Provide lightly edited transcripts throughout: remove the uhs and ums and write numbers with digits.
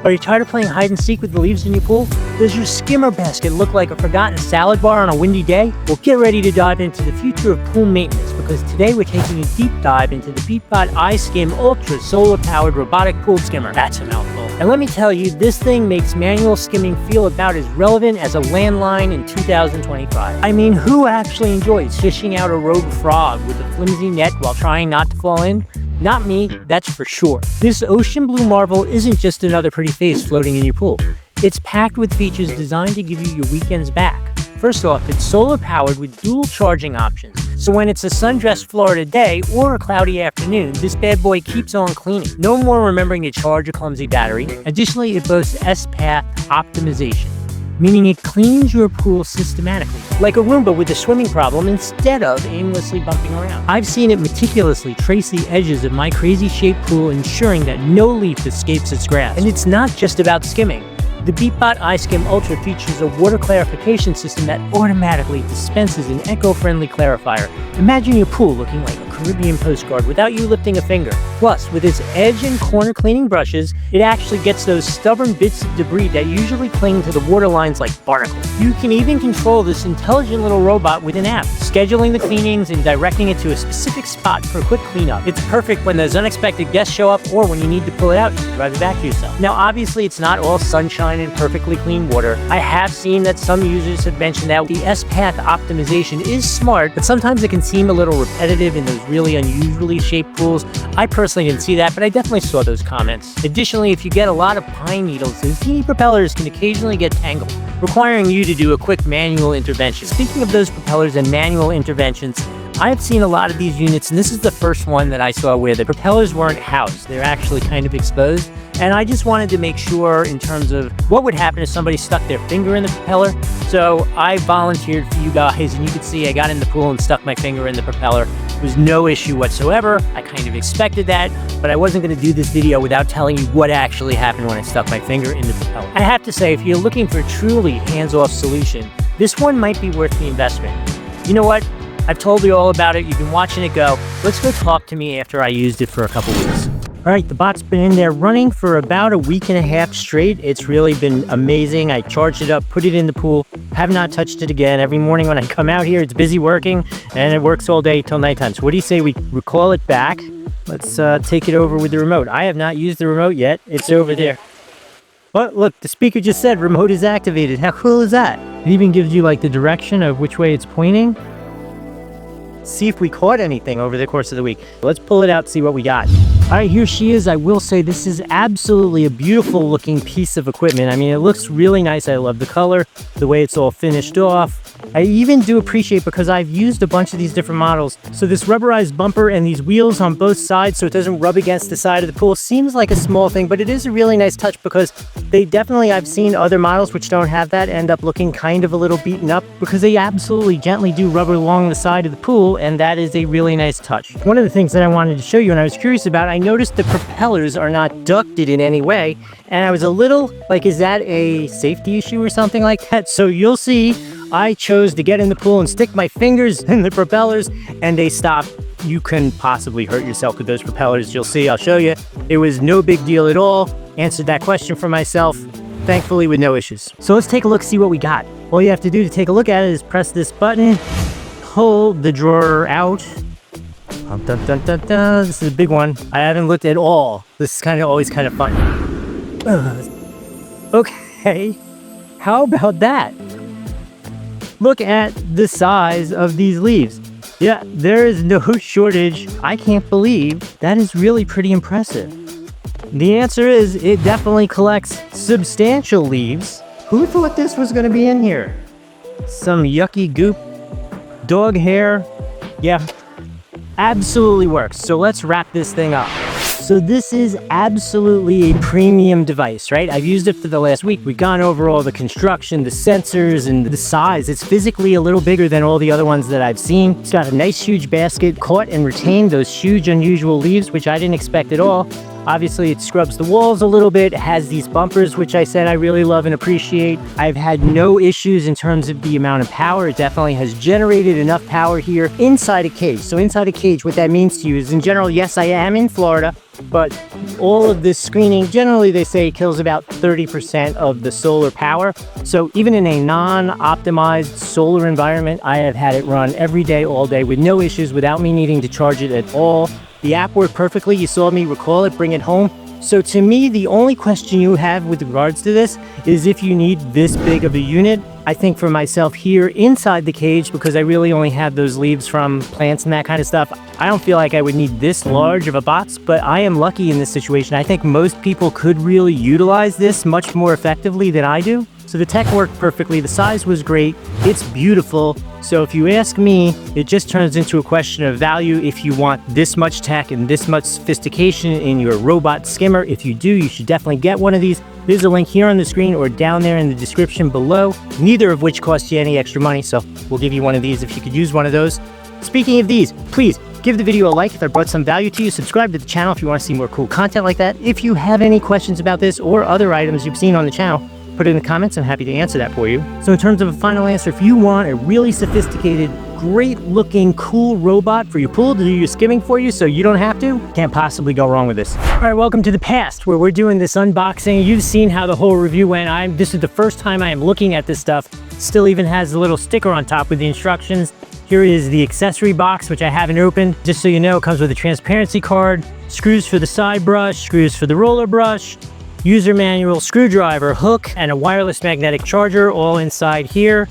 Are you tired of playing hide and seek with the leaves in your pool? Does your skimmer basket look like a forgotten salad bar on a windy day? Well, get ready to dive into the future of pool maintenance, because today we're taking a deep dive into the BEATBOT ISKIM Ultra solar-powered robotic pool skimmer. That's a mouthful. And let me tell you, this thing makes manual skimming feel about as relevant as a landline in 2025. I mean, who actually enjoys fishing out a rogue frog with a flimsy net while trying not to fall in? Not me, that's for sure. This ocean blue marvel isn't just another pretty face floating in your pool. It's packed with features designed to give you your weekends back. First off, it's solar powered with dual charging options. So when it's a sun-dressed Florida day or a cloudy afternoon, this bad boy keeps on cleaning. No more remembering to charge a clumsy battery. Additionally, it boasts S-path optimization, meaning it cleans your pool systematically, like a Roomba with a swimming problem instead of aimlessly bumping around. I've seen it meticulously trace the edges of my crazy-shaped pool, ensuring that no leaf escapes its grasp. And it's not just about skimming. The BEATBOT ISKIM Ultra features a water clarification system that automatically dispenses an eco-friendly clarifier. Imagine your pool looking like a Caribbean postcard without you lifting a finger. Plus, with its edge and corner cleaning brushes, it actually gets those stubborn bits of debris that usually cling to the water lines like barnacles. You can even control this intelligent little robot with an app, scheduling the cleanings and directing it to a specific spot for a quick cleanup. It's perfect when those unexpected guests show up or when you need to pull it out, you can drive it back to yourself. Now, obviously, it's not all sunshine and perfectly clean water. I have seen that some users have mentioned that the S-path optimization is smart, but sometimes it can seem a little repetitive in those really unusually shaped pools. I personally didn't see that, but I definitely saw those comments. Additionally, if you get a lot of pine needles, those teeny propellers can occasionally get tangled, requiring you to do a quick manual intervention. Speaking of those propellers and manual interventions, I have seen a lot of these units, and this is the first one that I saw where the propellers weren't housed. They're actually kind of exposed. And I just wanted to make sure in terms of what would happen if somebody stuck their finger in the propeller. So I volunteered for you guys, and you could see I got in the pool and stuck my finger in the propeller. It was no issue whatsoever. I kind of expected that, but I wasn't going to do this video without telling you what actually happened when I stuck my finger in the propeller. I have to say, if you're looking for a truly hands-off solution, this one might be worth the investment. You know what? I've told you all about it. You've been watching it go. Let's go talk to me after I used it for a couple weeks. All right, the bot's been in there running for about a week and a half straight. It's really been amazing. I charged it up, put it in the pool, have not touched it again. Every morning when I come out here, it's busy working, and it works all day till nighttime. So what do you say we recall it back? Let's take it over with the remote. I have not used the remote yet. It's over there. Well, look, the speaker just said remote is activated. How cool is that? It even gives you like the direction of which way it's pointing. See if we caught anything over the course of the week. Let's pull it out, see what we got. All right, here she is. I will say this is absolutely a beautiful looking piece of equipment. I mean, it looks really nice. I love the color, the way it's all finished off. I even do appreciate, because I've used a bunch of these different models, so this rubberized bumper and these wheels on both sides so it doesn't rub against the side of the pool seems like a small thing, but it is a really nice touch, because they definitely, I've seen other models which don't have that end up looking kind of a little beaten up, because they absolutely gently do rubber along the side of the pool, and that is a really nice touch. One of the things that I wanted to show you and I was curious about, I noticed the propellers are not ducted in any way, and I was a little like, is that a safety issue or something like that? So you'll see I chose to get in the pool and stick my fingers in the propellers, and they stopped. You can possibly hurt yourself with those propellers. You'll see, I'll show you. It was no big deal at all. Answered that question for myself, thankfully with no issues. So let's take a look, see what we got. All you have to do to take a look at it is press this button, pull the drawer out. Dun, dun, dun, dun, dun. This is a big one. I haven't looked at all. This is always kind of fun. Okay, how about that? Look at the size of these leaves. Yeah, there is no shortage. I can't believe that is really pretty impressive. The answer is it definitely collects substantial leaves. Who thought this was going to be in here? Some yucky goop, dog hair. Yeah, absolutely works. So let's wrap this thing up. So this is absolutely a premium device, right? I've used it for the last week. We've gone over all the construction, the sensors, and the size. It's physically a little bigger than all the other ones that I've seen. It's got a nice huge basket, caught and retained those huge unusual leaves, which I didn't expect at all. Obviously, it scrubs the walls a little bit. It has these bumpers, which I said I really love and appreciate. I've had no issues in terms of the amount of power. It definitely has generated enough power here inside a cage. So inside a cage, what that means to you is, in general, yes, I am in Florida, but all of this screening, generally they say kills about 30% of the solar power. So even in a non-optimized solar environment, I have had it run every day, all day, with no issues, without me needing to charge it at all. The app worked perfectly. You saw me recall it, bring it home. So to me, the only question you have with regards to this is if you need this big of a unit. I think for myself here inside the cage, because I really only have those leaves from plants and that kind of stuff, I don't feel like I would need this large of a box, but I am lucky in this situation. I think most people could really utilize this much more effectively than I do. So the tech worked perfectly. The size was great. It's beautiful. So if you ask me, it just turns into a question of value. If you want this much tech and this much sophistication in your robot skimmer, if you do, you should definitely get one of these. There's a link here on the screen or down there in the description below, neither of which costs you any extra money. So we'll give you one of these if you could use one of those. Speaking of these, please give the video a like if it brought some value to you. Subscribe to the channel if you want to see more cool content like that. If you have any questions about this or other items you've seen on the channel, put it in the comments. I'm happy to answer that for you. So in terms of a final answer, if you want a really sophisticated, great looking, cool robot for your pool to do your skimming for you so you don't have to, can't possibly go wrong with this. All right, welcome to the past where we're doing this unboxing. You've seen how the whole review went. This is the first time I am looking at this stuff. Still even has the little sticker on top with the instructions. Here is the accessory box, which I haven't opened. Just so you know, it comes with a transparency card, screws for the side brush, screws for the roller brush, user manual, screwdriver, hook, and a wireless magnetic charger all inside here.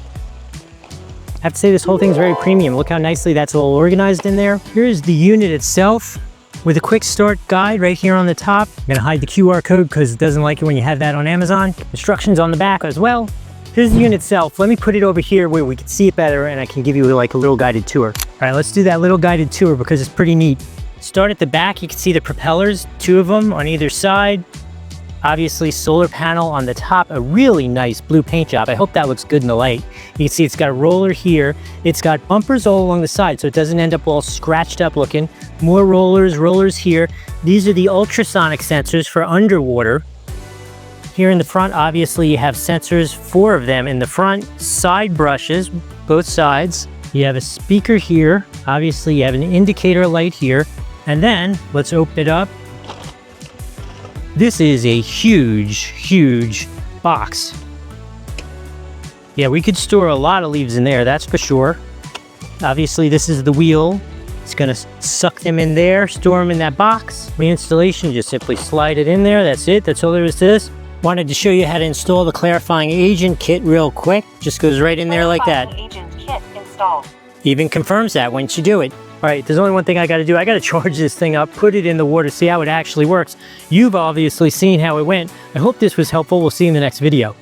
I have to say this whole thing's very premium. Look how nicely that's all organized in there. Here's the unit itself with a quick start guide right here on the top. I'm gonna hide the QR code because it doesn't like it when you have that on Amazon. Instructions on the back as well. Here's the unit itself. Let me put it over here where we can see it better and I can give you like a little guided tour. All right, let's do that little guided tour because it's pretty neat. Start at the back, you can see the propellers, 2 of them on either side. Obviously, solar panel on the top, a really nice blue paint job. I hope that looks good in the light. You can see it's got a roller here. It's got bumpers all along the side, so it doesn't end up all scratched up looking. More rollers here. These are the ultrasonic sensors for underwater. Here in the front, obviously, you have sensors, 4 of them in the front. Side brushes, both sides. You have a speaker here. Obviously, you have an indicator light here. And then, let's open it up. This is a huge box. Yeah, we could store a lot of leaves in there, that's for sure. Obviously, this is the wheel. It's gonna suck them in there, store them in that box. Reinstallation, just simply slide it in there. That's it, that's all there is to this. Wanted to show you how to install the clarifying agent kit real quick. Just goes right in there like that. Agent kit installed. Even confirms that once you do it. All right, there's only one thing I gotta do. I gotta charge this thing up, put it in the water, see how it actually works. You've obviously seen how it went. I hope this was helpful. We'll see you in the next video.